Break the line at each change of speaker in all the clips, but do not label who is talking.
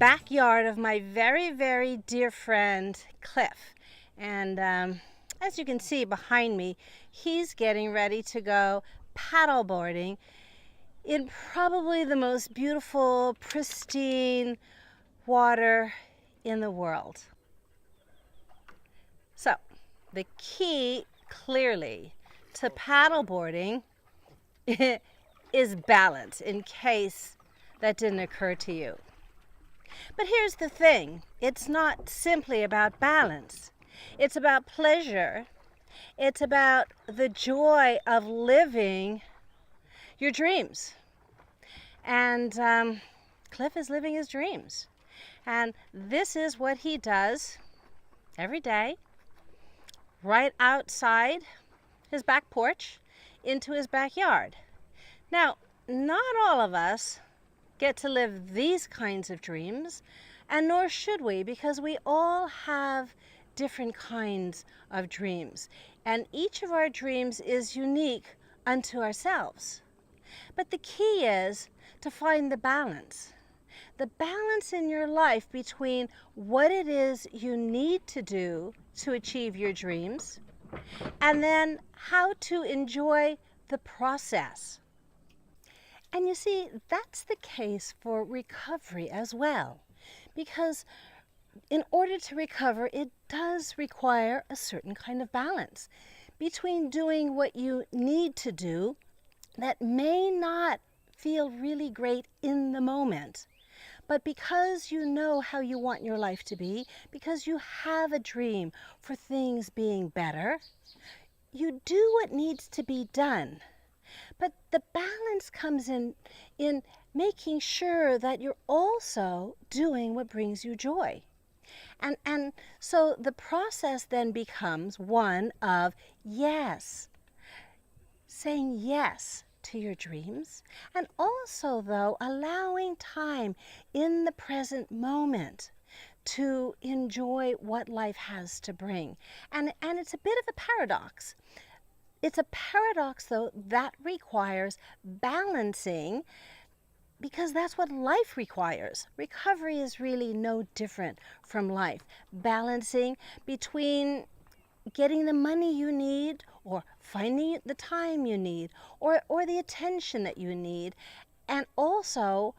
backyard of my very, very dear friend Cliff. And as you can see behind me, he's getting ready to go paddleboarding in probably the most beautiful, pristine water in the world. So, the key clearly to paddleboarding is balance, in case that didn't occur to you. But here's the thing, it's not simply about balance. It's about pleasure. It's about the joy of living your dreams. And Cliff is living his dreams. And this is what he does every day, right outside his back porch into his backyard. Now, not all of us get to live these kinds of dreams, and nor should we, because we all have different kinds of dreams, and each of our dreams is unique unto ourselves. But the key is to find the balance in your life between what it is you need to do to achieve your dreams, and then how to enjoy the process. And you see, that's the case for recovery as well, because in order to recover, it does require a certain kind of balance between doing what you need to do that may not feel really great in the moment. But because you know how you want your life to be, because you have a dream for things being better, you do what needs to be done. But the balance comes in making sure that you're also doing what brings you joy. And so the process then becomes one of yes, saying yes to your dreams, and also, though, allowing time in the present moment to enjoy what life has to bring. And it's a bit of a paradox. It's a paradox, though, that requires balancing, because that's what life requires. Recovery is really no different from life. Balancing between getting the money you need, or finding the time you need, or the attention that you need, and also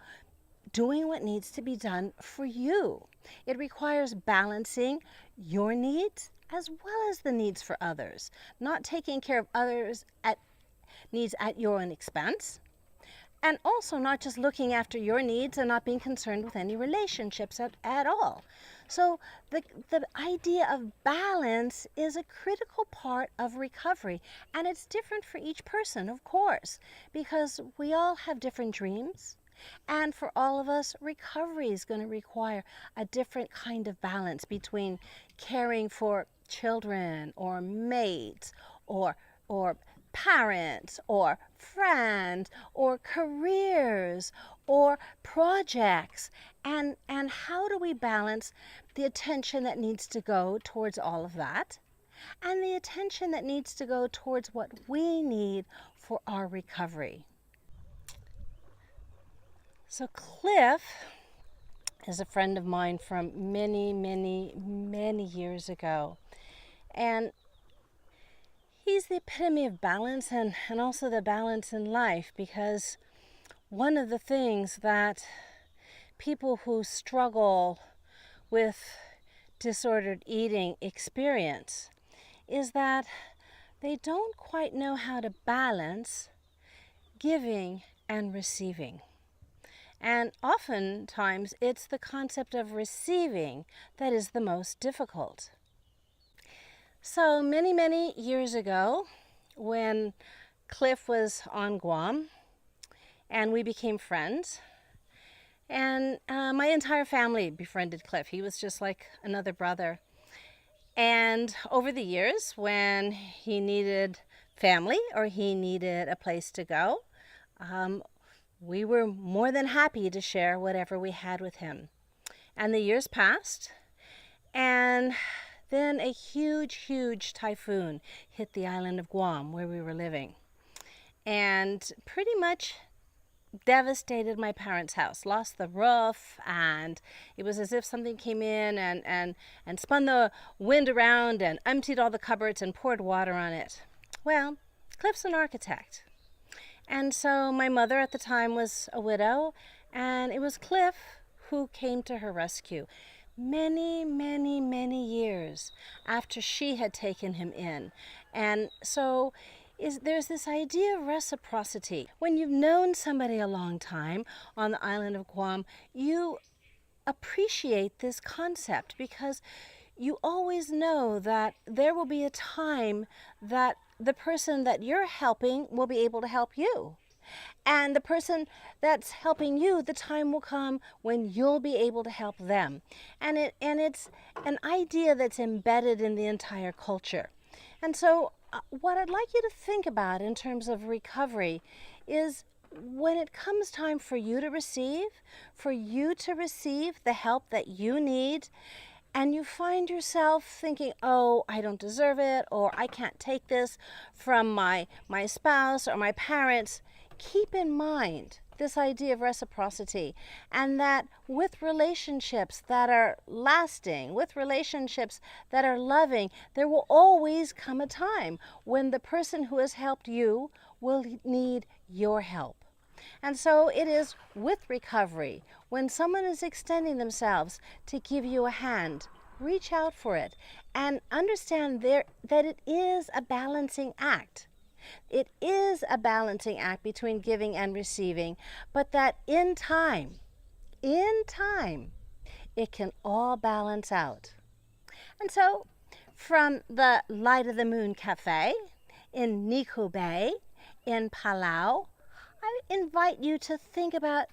doing what needs to be done for you. It requires balancing your needs as well as the needs for others, not taking care of others' needs at your own expense, and also not just looking after your needs and not being concerned with any relationships at all. So the idea of balance is a critical part of recovery, and it's different for each person, of course, because we all have different dreams, and for all of us, recovery is going to require a different kind of balance between caring for children or mates or parents or friends or careers or projects, and how do we balance the attention that needs to go towards all of that and the attention that needs to go towards what we need for our recovery. So Cliff is a friend of mine from many, many, many years ago, and he's the epitome of balance and also the balance in life, because one of the things that people who struggle with disordered eating experience is that they don't quite know how to balance giving and receiving. And oftentimes it's the concept of receiving that is the most difficult. So many, many years ago, when Cliff was on Guam and we became friends, and my entire family befriended Cliff. He was just like another brother. And over the years, when he needed family or he needed a place to go, we were more than happy to share whatever we had with him. And the years passed, and then a huge, huge typhoon hit the island of Guam where we were living. And pretty much devastated my parents' house, lost the roof, and it was as if something came in and spun the wind around and emptied all the cupboards and poured water on it. Well, Cliff's an architect. And so my mother at the time was a widow, and it was Cliff who came to her rescue many, many, many years after she had taken him in. And so there's this idea of reciprocity. When you've known somebody a long time on the island of Guam, you appreciate this concept because you always know that there will be a time that the person that you're helping will be able to help you. And the person that's helping you, the time will come when you'll be able to help them. And it's an idea that's embedded in the entire culture. And so what I'd like you to think about in terms of recovery is when it comes time for you to receive the help that you need, and you find yourself thinking, oh, I don't deserve it, or I can't take this from my spouse or my parents, keep in mind this idea of reciprocity, and that with relationships that are lasting, with relationships that are loving, there will always come a time when the person who has helped you will need your help. And so it is with recovery, when someone is extending themselves to give you a hand, reach out for it and understand that it is a balancing act. It is a balancing act between giving and receiving, but that in time, it can all balance out. And so, from the Light of the Moon Cafe in Niku Bay in Palau, I invite you to think about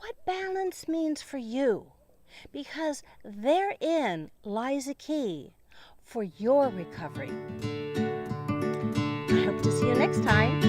what balance means for you, because therein lies a key for your recovery. I hope to see you next time.